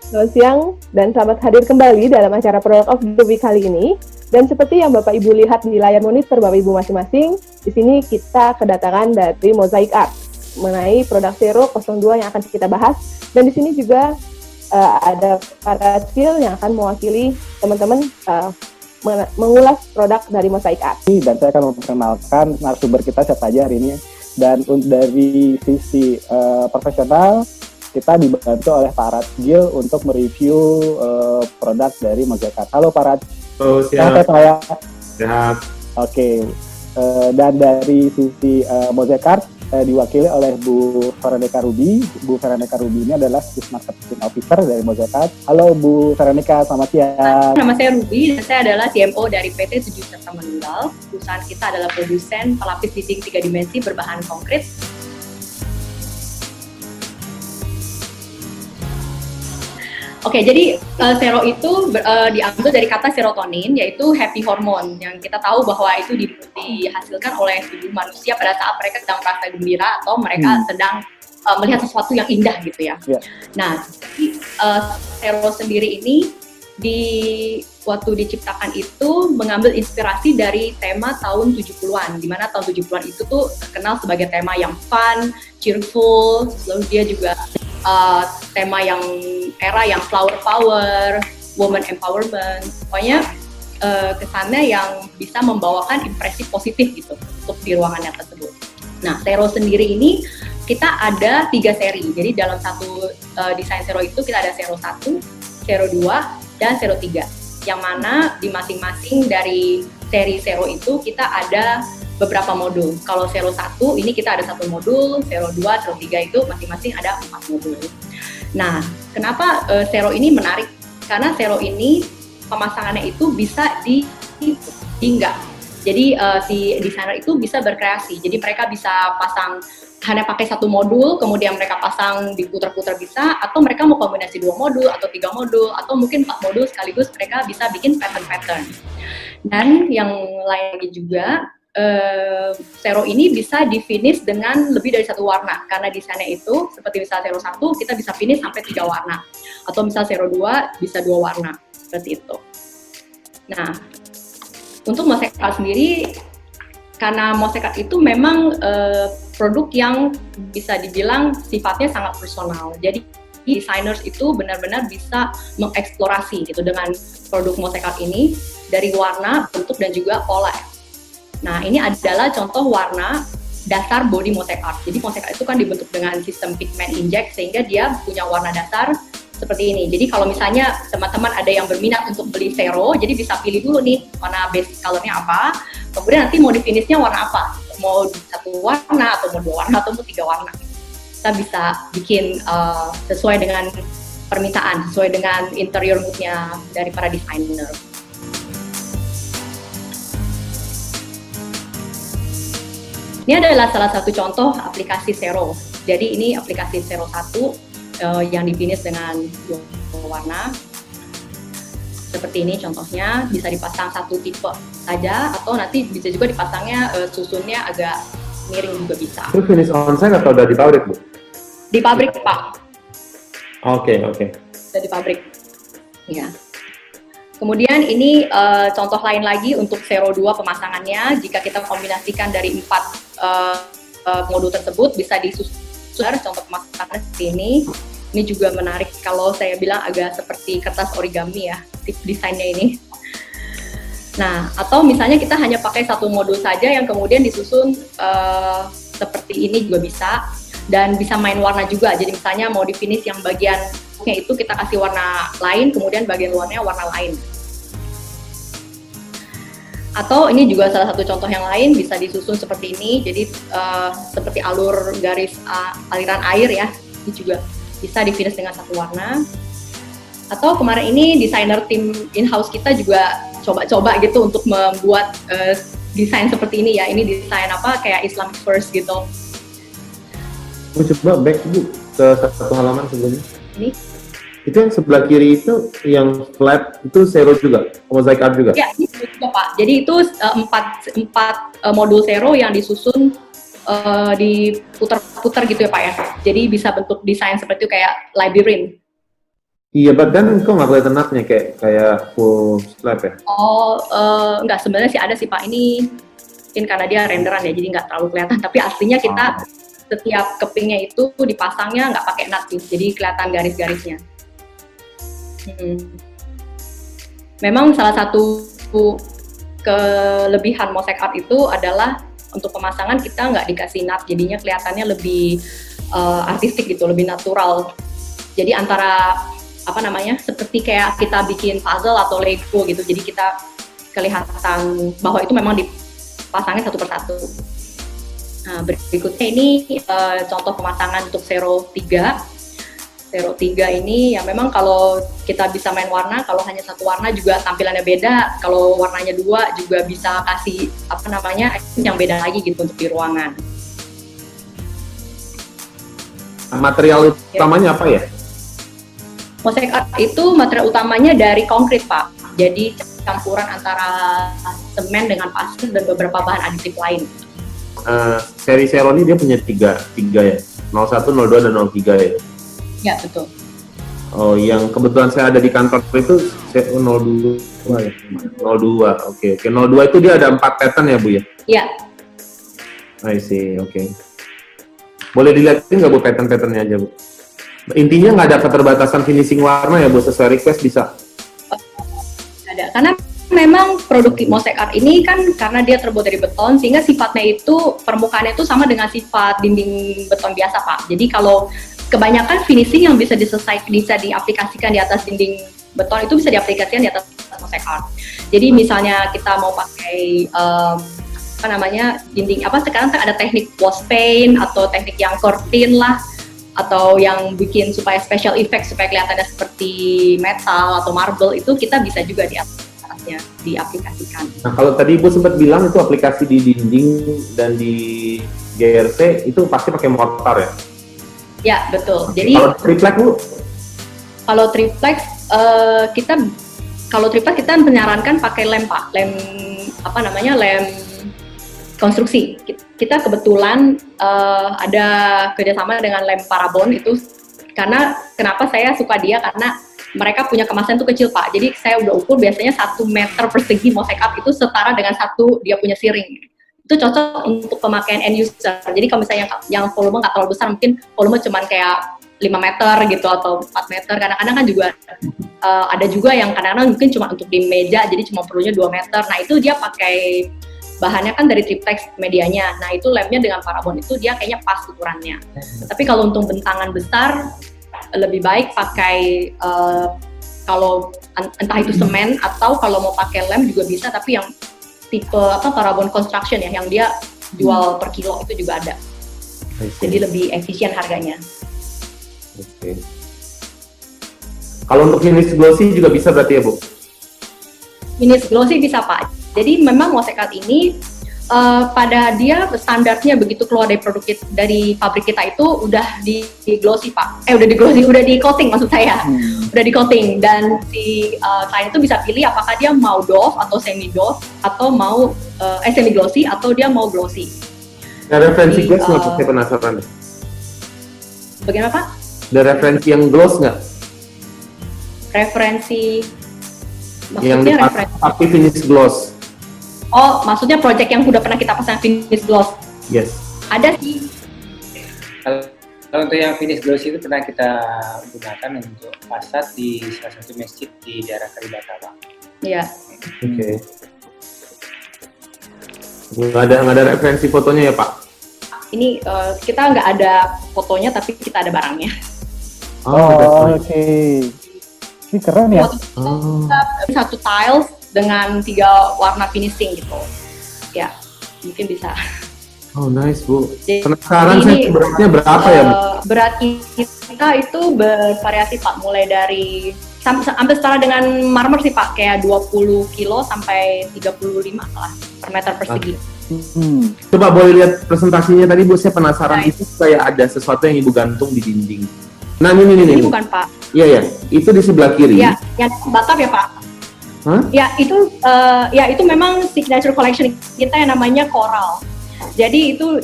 Selamat siang dan selamat hadir kembali dalam acara Product of the Week kali ini. Dan seperti yang Bapak Ibu lihat di layar monitor Bapak Ibu masing-masing, di sini kita kedatangan dari Mosaic Art mengenai produk Zero 02 yang akan kita bahas. Dan di sini juga ada para skill yang akan mewakili teman-teman mengulas produk dari Mosaic Art. Dan saya akan memperkenalkan narasumber kita siapa aja hari ini. Dan dari sisi profesional, kita dibantu oleh Pak Raj Gil untuk mereview produk dari Mosaic Art. Halo Pak Raj. Halo, siap. Sehat saya. Sehat. Oke. Dan dari sisi Mosaic Art diwakili oleh Bu Veronica Ruby. Bu Veronica Ruby ini adalah Chief Marketing Officer dari Mosaic Art. Halo Bu Veronica, selamat siang. Nama saya Ruby dan saya adalah CMO dari PT 7 Serta Menunggal. Perusahaan kita adalah produsen pelapis dinding 3 dimensi berbahan konkrit. Oke, jadi sero itu diambil dari kata serotonin, yaitu happy hormone, yang kita tahu bahwa itu dihasilkan oleh tubuh manusia pada saat mereka sedang merasa gembira atau mereka sedang melihat sesuatu yang indah gitu ya. Yeah. Nah, sero sendiri ini waktu diciptakan itu mengambil inspirasi dari tema tahun 70-an, di mana tahun 70-an itu tuh terkenal sebagai tema yang fun, cheerful, lalu dia juga tema yang era yang flower power, woman empowerment, pokoknya kesannya yang bisa membawakan impresi positif gitu untuk di ruangannya tersebut. Nah, Zero sendiri ini kita ada 3 seri, jadi dalam satu desain Zero itu kita ada Zero 1, Zero 2, dan Zero 3, yang mana di masing-masing dari seri Zero itu kita ada beberapa modul. Kalau Zero 1 ini kita ada 1 modul, Zero 2, Zero 3 itu masing-masing ada 4 modul. Nah, kenapa Zero ini menarik? Karena Zero ini pemasangannya itu bisa enggak. Jadi si desainer itu bisa berkreasi. Jadi mereka bisa pasang hanya pakai 1 modul, kemudian mereka pasang diputar-putar bisa, atau mereka mau kombinasi 2 modul atau 3 modul, atau mungkin 4 modul sekaligus mereka bisa bikin pattern-pattern. Dan yang lain lagi juga, Zero ini bisa di finish dengan lebih dari 1 warna, karena desainnya itu seperti misalnya Zero 1 kita bisa finish sampai 3 warna, atau misalnya Zero 2 bisa 2 warna, seperti itu. Nah, untuk Mosaic Art sendiri, karena Mosaic Art itu memang produk yang bisa dibilang sifatnya sangat personal, jadi designers itu benar-benar bisa mengeksplorasi gitu dengan produk Mosaic Art ini dari warna, bentuk, dan juga pola. Nah, ini adalah contoh warna dasar body Mosaic Art. Jadi Mosaic Art itu kan dibentuk dengan sistem pigment inject sehingga dia punya warna dasar seperti ini. Jadi kalau misalnya teman-teman ada yang berminat untuk beli Zero, jadi bisa pilih dulu nih warna basic colornya apa, kemudian nanti mau di finishnya warna apa, mau 1 warna atau mau 2 warna atau mau 3 warna. Kita bisa bikin sesuai dengan permintaan, sesuai dengan interior mood-nya dari para desainer. Ini adalah salah satu contoh aplikasi Zero. Jadi ini aplikasi Zero 1 yang di-finish dengan 2 warna. Seperti ini contohnya, bisa dipasang 1 tipe saja, atau nanti bisa juga dipasangnya susunnya agak miring juga bisa. Itu finish onsite atau udah di pabrik, Bu? Di pabrik, Pak. Oke. Udah di pabrik. Ya. Kemudian ini contoh lain lagi untuk Zero 2 pemasangannya. Jika kita kombinasikan dari 4 modul tersebut bisa disusun. Contoh pemasangannya seperti ini. Ini juga menarik, kalau saya bilang agak seperti kertas origami ya, tip desainnya ini. Nah, atau misalnya kita hanya pakai 1 modul saja yang kemudian disusun seperti ini juga bisa. Dan bisa main warna juga, jadi misalnya mau di finish yang bagian itu kita kasih warna lain, kemudian bagian luarnya warna lain. Atau ini juga salah satu contoh yang lain, bisa disusun seperti ini, jadi seperti alur garis aliran air ya, ini juga bisa di finish dengan 1 warna. Atau kemarin ini desainer tim in-house kita juga coba-coba gitu untuk membuat desain seperti ini ya, ini desain apa kayak Islamic first gitu. Bu, coba back Bu ke 1 halaman sebelumnya. Ini. Itu yang sebelah kiri itu yang flat itu Zero juga, Mosaic Art juga? Ya, ini juga Pak. Jadi itu 4 modul Zero yang disusun diputar-putar gitu ya Pak ya. Jadi bisa bentuk desain seperti itu kayak labirin. Iya, badan kok nggak kelihatan nutnya kayak full slab ya? Oh, enggak, sebenarnya sih ada sih Pak. Ini mungkin karena dia renderan ya, jadi nggak terlalu kelihatan. Tapi aslinya kita setiap kepingnya itu dipasangnya nggak pakai nut sih, jadi kelihatan garis-garisnya. Memang salah satu kelebihan mosaic art itu adalah untuk pemasangan kita nggak dikasih nut, jadinya kelihatannya lebih artistik gitu, lebih natural. Jadi antara apa namanya, seperti kayak kita bikin puzzle atau Lego gitu, jadi kita kelihatan bahwa itu memang dipasangnya satu persatu. Nah, berikutnya ini contoh pemasangan untuk Zero 3. Zero 3 ini ya memang kalau kita bisa main warna, kalau hanya satu warna juga tampilannya beda, kalau warnanya dua juga bisa kasih apa namanya yang beda lagi gitu untuk di ruangan. Material utamanya apa ya? Mosaic art itu material utamanya dari konkrit Pak, jadi campuran antara semen dengan pasir dan beberapa bahan aditif lain. Seri Zero ini dia punya tiga ya, 01, 02, dan 03 ya? Ya, betul. Oh, yang kebetulan saya ada di kantor itu 02 ya? 02, oke. 02 itu dia ada 4 pattern ya Bu ya? Iya. I see, oke. Boleh dilihatin nggak Bu pattern-patternnya aja Bu? Intinya nggak ada keterbatasan finishing warna ya Bu, sesuai request bisa? Ada, karena memang produk mosaic art ini kan karena dia terbuat dari beton, sehingga sifatnya itu permukaannya itu sama dengan sifat dinding beton biasa Pak. Jadi kalau kebanyakan finishing yang bisa diaplikasikan di atas dinding beton itu bisa diaplikasikan di atas mosaic art. Jadi misalnya kita mau pakai apa namanya dinding apa, sekarang kan ada teknik wash paint atau teknik yang curtain lah, atau yang bikin supaya special effect supaya kelihatannya seperti metal atau marble, itu kita bisa juga diaplikasikan. Nah, kalau tadi Ibu sempat bilang itu aplikasi di dinding dan di GRC itu pasti pakai mortar ya? Ya, betul. Oke. Jadi kalau triplex Bu? Kalau triplex kita menyarankan pakai lem Pak, lem apa namanya, lem konstruksi. Kita kebetulan ada kerjasama dengan lem Parabon itu, karena kenapa saya suka dia, karena mereka punya kemasan itu kecil Pak, jadi saya udah ukur biasanya 1 meter persegi mosaic art itu setara dengan satu dia punya siring. Itu cocok untuk pemakaian end user. Jadi kalau misalnya yang volume nggak terlalu besar, mungkin volume cuman kayak 5 meter gitu atau 4 meter, kadang-kadang kan juga ada juga yang kadang-kadang mungkin cuma untuk di meja, jadi cuma perlunya 2 meter. Nah itu dia pakai bahannya kan dari triplex medianya, nah itu lemnya dengan Parabon itu dia kayaknya pas ukurannya. Tapi kalau untuk bentangan besar, lebih baik pakai kalau entah itu semen atau kalau mau pakai lem juga bisa, tapi yang tipe apa Parabon Construction ya, yang dia jual per kilo itu juga ada. Jadi lebih efisien harganya. Oke. Kalau untuk finish glossy juga bisa berarti ya Bu? Finish glossy bisa Pak. Jadi memang mosaic art ini pada dia standarnya begitu keluar dari produk dari pabrik kita itu udah di glossy Pak. Udah di coating maksud saya. Udah di coating, dan si klien itu bisa pilih apakah dia mau doff atau semi doff, atau mau semi glossy atau dia mau glossy. Ada referensi gloss nggak? Saya penasaran deh. Bagaimana Pak? Ada referensi yang gloss nggak? Referensi Yang maksudnya dipakai tapi finish gloss. Oh, maksudnya project yang udah pernah kita pasang finish gloss? Yes. Ada sih. Kalau untuk yang finish gloss itu pernah kita gunakan untuk fasad di salah satu masjid di daerah Kalibata, Pak. Iya. Oke. Nggak ada referensi fotonya ya Pak? Ini kita nggak ada fotonya, tapi kita ada barangnya. Oh, oke. Ini keren ya. Satu tiles dengan 3 warna finishing gitu. Ya, mungkin bisa. Oh nice Bu. Jadi Penasaran saya beratnya berapa ya Bu? Berat kita itu bervariasi Pak, mulai dari hampir setara dengan marmer sih Pak, kayak 20 kilo sampai 35 lah per meter persegi. Coba boleh lihat presentasinya tadi Bu, saya penasaran. Itu kayak ada sesuatu yang Ibu gantung di dinding. Nah ini bukan Pak. Iya, itu di sebelah kiri. Iya, yang bakar ya Pak. Hah? Ya itu memang signature collection kita yang namanya Coral. Jadi itu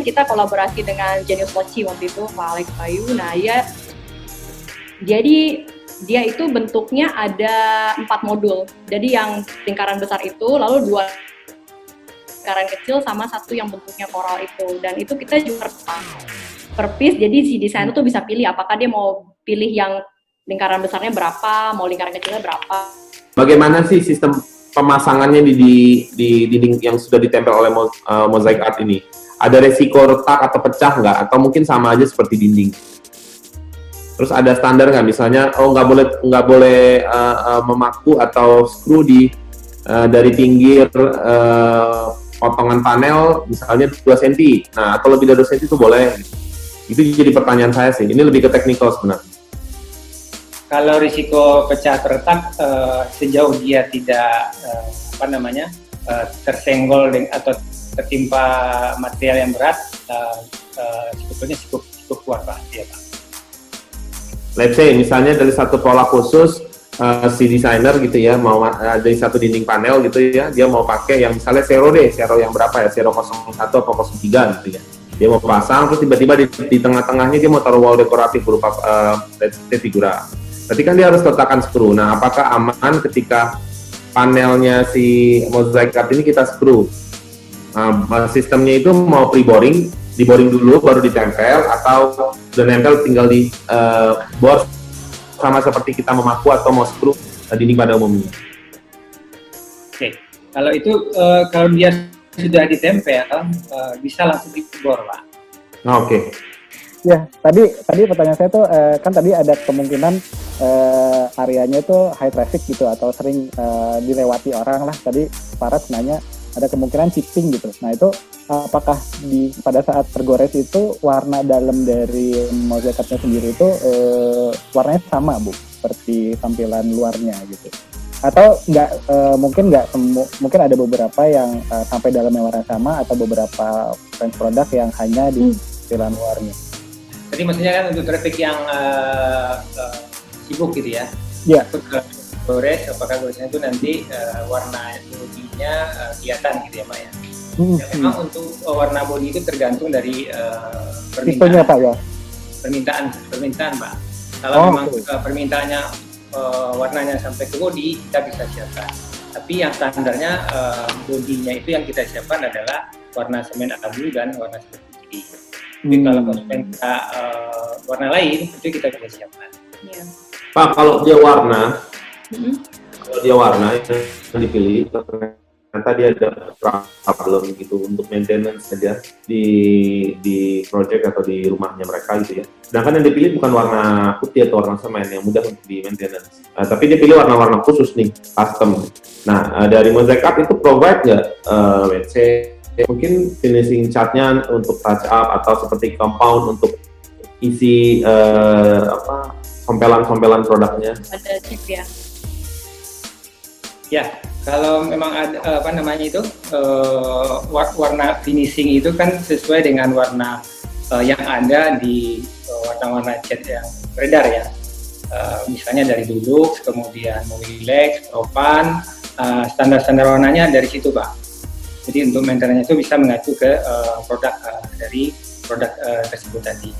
kita kolaborasi dengan Genius Loci waktu itu, Pak Alex Bayu. Nah Jadi dia itu bentuknya ada 4 modul. Jadi yang lingkaran besar itu, lalu 2 lingkaran kecil sama 1 yang bentuknya koral itu. Dan itu kita juga per piece, jadi si desainer tuh bisa pilih apakah dia mau pilih yang lingkaran besarnya berapa, mau lingkaran kecilnya berapa. Bagaimana sih sistem pemasangannya di dinding yang sudah ditempel oleh Mosaic Art ini? Ada resiko retak atau pecah nggak? Atau mungkin sama aja seperti dinding? Terus ada standar nggak? Misalnya, nggak boleh memaku atau screw dari pinggir potongan panel, misalnya 2 cm. Nah, atau lebih dari 2 cm itu boleh. Itu jadi pertanyaan saya sih. Ini lebih ke teknikal sebenarnya. Kalau risiko pecah retak sejauh dia tidak tersenggol atau tertimpa material yang berat, sebetulnya cukup kuat Pak. Ya, Pak. Let's say misalnya dari satu pola khusus si desainer gitu ya mau dari satu dinding panel gitu ya, dia mau pakai yang misalnya sero yang berapa ya, sero 01 atau 03 gitu ya, dia mau pasang terus tiba-tiba di tengah-tengahnya dia mau taruh wall dekoratif berupa figura. Berarti kan dia harus letakkan screw. Nah, apakah aman ketika panelnya si Mosaic Art ini kita screw? Sistemnya itu mau pre-boring, diboring dulu baru ditempel, atau udah nempel tinggal di bor sama seperti kita memaku atau mau screw dinding pada umumnya. Oke, kalau itu kalau dia sudah ditempel bisa langsung dibor Pak. Oke. Ya, tadi pertanyaan saya tuh kan tadi ada kemungkinan areanya itu high traffic gitu atau sering dilewati orang lah. Tadi Farad nanya ada kemungkinan chipping gitu. Nah itu apakah pada saat tergores itu warna dalam dari Mosaic Art-nya sendiri itu warnanya sama Bu seperti tampilan luarnya gitu? Atau mungkin ada beberapa yang sampai dalamnya warna sama atau beberapa range produk yang hanya di tampilan luarnya? Jadi maksudnya kan untuk traffic yang sibuk gitu ya? Iya. Gores, apakah goresnya itu nanti warna bodinya kelihatan gitu ya Pak ya? Ya, memang untuk warna body itu tergantung dari permintaan. Pak ya? Permintaan Pak. Kalau memang permintaannya warnanya sampai ke body, kita bisa siapkan. Tapi yang standarnya bodinya itu yang kita siapkan adalah warna semen abu dan warna semen putih. Jadi kalau konsumen kita warna lain, itu kita bisa siapkan. Yeah. Pak, kalau dia warna yang dipilih, ternyata dia ada problem gitu untuk maintenance saja di project atau di rumahnya mereka gitu ya. Sedangkan yang dipilih bukan warna putih atau warna semen yang mudah untuk di maintenance, tapi dia pilih warna-warna khusus nih, custom. Nah, dari Mosaic Art itu provide nggak, let's say, mungkin finishing chartnya untuk touch up atau seperti compound untuk isi sompelan-sompelan produknya? Ada chip ya. Ya, kalau memang ada warna finishing itu kan sesuai dengan warna yang ada di warna-warna cat yang beredar ya. Misalnya dari Dulux, kemudian Mowilex, Propan, standar-standar warnanya dari situ Pak. Jadi untuk maintenance itu bisa mengacu ke produk dari produk tersebut tadi.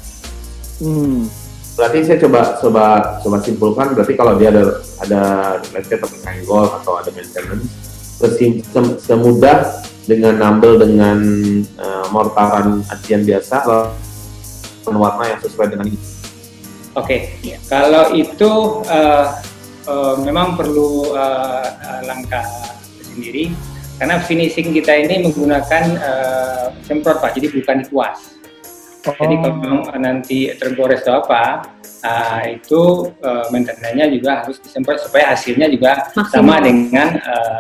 Berarti saya coba simpulkan, berarti kalau dia ada let's say tersenggol atau ada maintenance, semudah dengan nambel dengan mortaran acian biasa, warna yang sesuai dengan itu. Oke, kalau itu memang perlu langkah sendiri, karena finishing kita ini menggunakan semprot Pak, jadi bukan dikuas. Jadi kalau memang nanti tergores atau apa, itu maintenance-nya juga harus disemprot supaya hasilnya juga sama dengan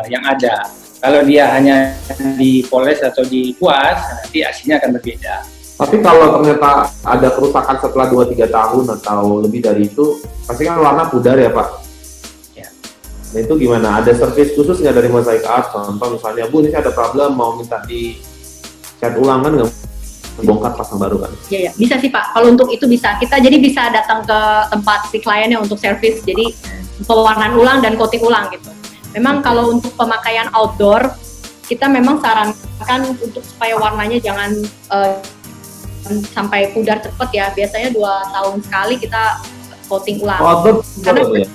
yang ada. Kalau dia hanya dipoles atau dikuas, nanti hasilnya akan berbeda. Tapi kalau ternyata ada kerusakan setelah 2-3 tahun atau lebih dari itu, pasti kan warna pudar ya Pak? Ya. Nah itu gimana? Ada service khusus nggak dari Mosaic Art? Contoh misalnya, Bu ini saya ada problem, mau minta di cat ulang kan nggak? Bongkar pasang baru kan? Iya, bisa sih Pak. Kalau untuk itu bisa. Kita jadi bisa datang ke tempat si kliennya untuk servis. Jadi pewarnaan ulang dan coating ulang gitu. Memang kalau untuk pemakaian outdoor, kita memang sarankan untuk supaya warnanya jangan sampai pudar cepet ya. Biasanya 2 tahun sekali kita coating ulang. Outdoor Karena ya.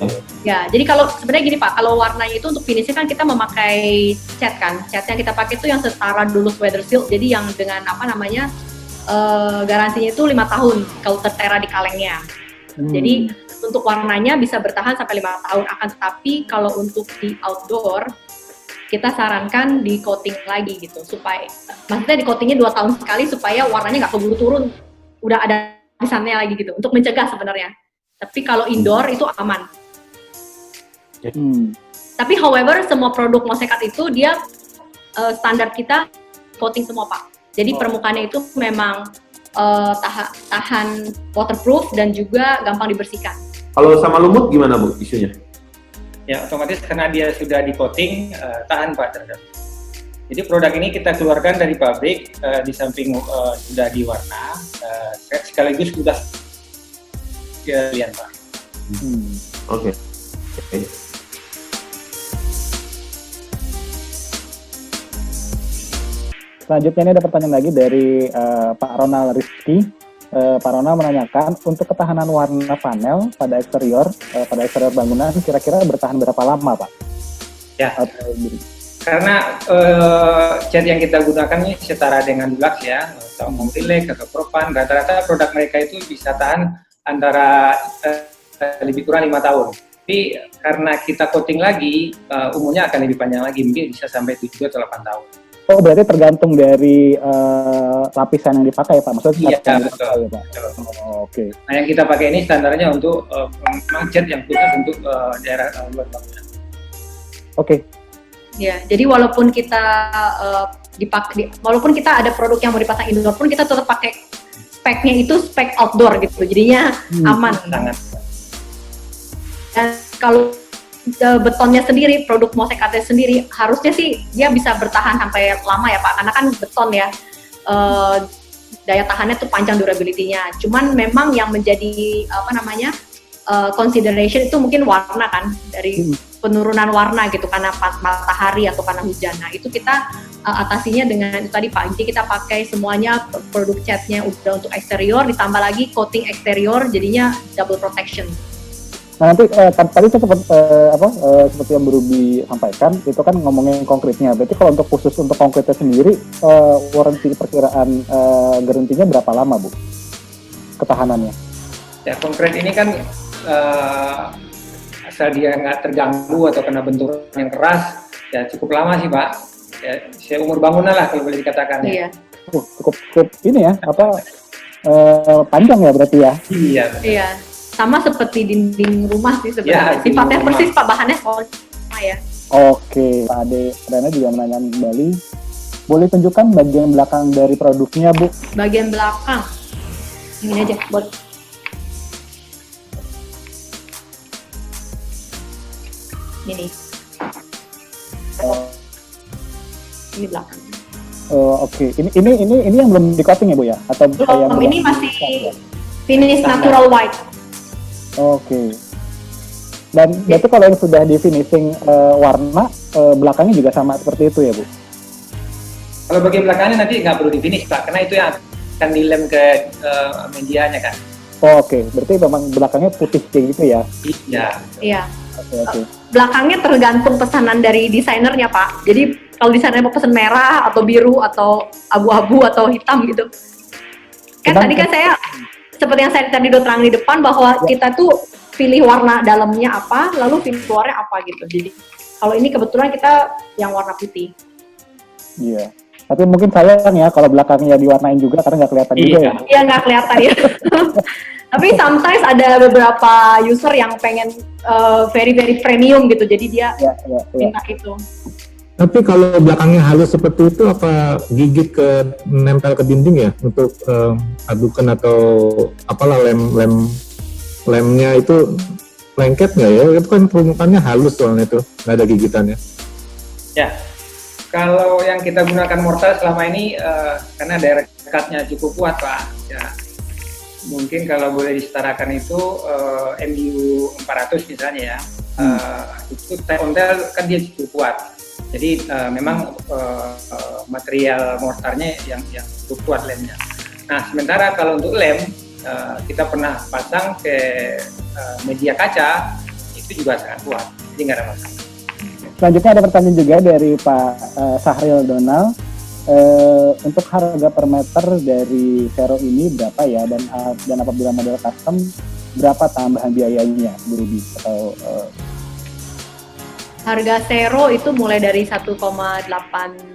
ya, jadi kalau sebenarnya gini Pak, kalau warnanya itu untuk finishnya kan kita memakai cat kan. Cat yang kita pakai itu yang setara dulu weather seal, jadi yang dengan apa namanya garansinya itu 5 tahun kalau tertera di kalengnya. Jadi untuk warnanya bisa bertahan sampai 5 tahun, akan tetapi kalau untuk di outdoor kita sarankan di coating lagi gitu, supaya maksudnya di coatingnya 2 tahun sekali supaya warnanya nggak keburu turun, udah ada tulisannya lagi gitu, untuk mencegah sebenarnya. Tapi kalau indoor itu aman. Tapi however semua produk Mosaic Art itu dia standar kita coating semua Pak. Jadi permukaannya itu memang tahan waterproof dan juga gampang dibersihkan. Kalau sama lumut gimana Bu isunya? Ya otomatis karena dia sudah di coating tahan Pak terhadap. Jadi produk ini kita keluarkan dari pabrik, di samping sudah diwarna, sekaligus sudah kalian Pak. Oke. Selanjutnya ini ada pertanyaan lagi dari Pak Ronald Rizky. Pak Ronald menanyakan, untuk ketahanan warna panel pada eksterior bangunan kira-kira bertahan berapa lama Pak? Ya. Karena cat yang kita gunakan ini setara dengan Dulux ya, atau Montilic atau Propan, rata-rata produk mereka itu bisa tahan antara lebih kurang 5 tahun. Tapi karena kita coating lagi, umurnya akan lebih panjang lagi, mungkin bisa sampai 7 atau 8 tahun. Oh berarti tergantung dari lapisan yang dipakai Pak, maksudnya Iya betul. Ya, Pak? Oh, Oke. Nah yang kita pakai ini standarnya untuk cat yang khusus untuk daerah luar bangunan. Oke. Ya, jadi walaupun kita walaupun kita ada produk yang mau dipasang indoor pun kita tetap pakai speknya itu spek outdoor gitu, jadinya aman. Sangat. Dan kalau betonnya sendiri, produk Mosaic Art sendiri harusnya sih dia bisa bertahan sampai lama ya Pak, karena kan beton ya, daya tahannya tuh panjang durability-nya. Cuman memang yang menjadi apa namanya consideration itu mungkin warna kan, dari penurunan warna gitu karena matahari atau karena hujan. Nah itu kita atasinya dengan itu tadi Pak, jadi kita pakai semuanya produk catnya udah untuk eksterior, ditambah lagi coating eksterior, jadinya double protection. Nah nanti tadi saya seperti yang Bu Ruby sampaikan, itu kan ngomongin konkretnya. Berarti kalau untuk khusus untuk konkretnya sendiri, warranty perkiraan garansinya berapa lama Bu? Ketahanannya? Ya konkret ini kan asal dia nggak terganggu atau kena benturan yang keras, ya cukup lama sih Pak. Ya, seumur bangunan lah kalau boleh dikatakan ya. Iya. Cukup ini ya, panjang ya berarti ya? Iya. Iya. Sama seperti dinding rumah sih Ya, sebenarnya. Sifatnya persis Pak, bahannya sama ya. Oke, Pak Ade Rena juga menanyakan kembali, boleh tunjukkan bagian belakang dari produknya Bu? Bagian belakang. Ini aja, buat. Ini. Ini belakang. Oke. Ini yang belum di coating ya Bu ya? Atau yang Belum, ini masih finish natural white. Oke. Dan berarti kalau yang sudah di finishing warna, belakangnya juga sama seperti itu ya Bu? Kalau bagian belakangnya nanti nggak perlu di finish Pak, karena itu yang akan dilem ke medianya kan. Oke. Berarti memang belakangnya putih kayak gitu ya? Iya. Iya. Oke. Belakangnya tergantung pesanan dari desainernya Pak. Jadi kalau desainernya mau pesan merah atau biru atau abu-abu atau hitam gitu. Kan tadi kan saya seperti yang saya tadi udah terang di depan bahwa kita tuh pilih warna dalamnya apa, lalu pilih luarnya apa gitu. Jadi kalau ini kebetulan kita yang warna putih. Iya. Tapi mungkin sayang ya kalau belakangnya diwarnain juga karena nggak kelihatan juga ya. Iya nggak kelihatan ya. Tapi sometimes ada beberapa user yang pengen very premium gitu, jadi dia minta itu. Tapi kalau belakangnya halus seperti itu, apa gigit ke nempel ke dinding ya untuk adukan atau apalah lemnya itu lengket nggak ya? Itu kan permukaannya halus soalnya itu, nggak ada gigitannya. Ya, kalau yang kita gunakan mortar selama ini karena daerah cutnya cukup kuat Pak. Ya, mungkin kalau boleh disetarakan itu MU 400 misalnya ya, itu tail kan dia cukup kuat. Jadi memang material mortarnya yang cukup kuat lemnya. Nah sementara kalau untuk lem kita pernah pasang ke media kaca, itu juga sangat kuat, jadi nggak ada masalah. Selanjutnya ada pertanyaan juga dari Pak Sahril Donald. Untuk harga per meter dari Zero ini berapa ya, dan apabila model custom berapa tambahan biayanya, Bu Ruby? Atau Harga Zero itu mulai dari 1,8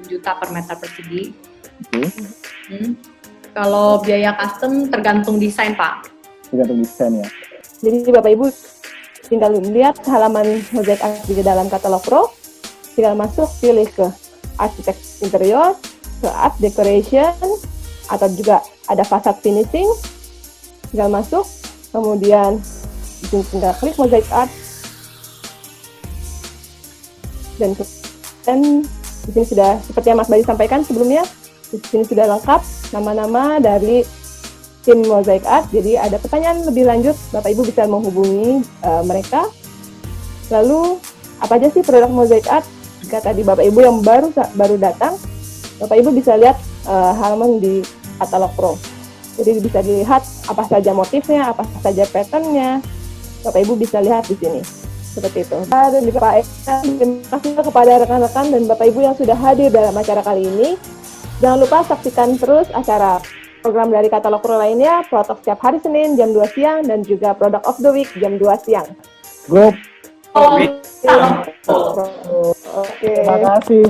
juta per meter persegi. Kalau biaya custom tergantung desain, Pak. tergantung desain ya? Jadi Bapak Ibu tinggal lihat halaman Mosaic Art di dalam katalog Pro, tinggal masuk, pilih ke arsitek interior, ke art decoration, atau juga ada facade finishing, tinggal masuk, kemudian tinggal klik Mosaic Art, dan di sini sudah, seperti yang Mas Badi sampaikan sebelumnya, di sini sudah lengkap nama-nama dari tim Mosaic Art. Jadi ada pertanyaan lebih lanjut, Bapak Ibu bisa menghubungi mereka. Lalu apa aja sih produk Mosaic Art? Jika tadi Bapak Ibu yang baru datang, Bapak Ibu bisa lihat halaman di katalog Pro. Jadi bisa dilihat apa saja motifnya, apa saja patternnya. Bapak Ibu bisa lihat di sini. Seperti itu. Dan juga Pak Eka, terima kasih kepada rekan-rekan dan Bapak Ibu yang sudah hadir dalam acara kali ini. Jangan lupa saksikan terus acara program dari katalog Pro lainnya, Protalk setiap hari Senin jam 2 siang dan juga Product of the Week jam 2 siang. Go. Oke. Terima kasih.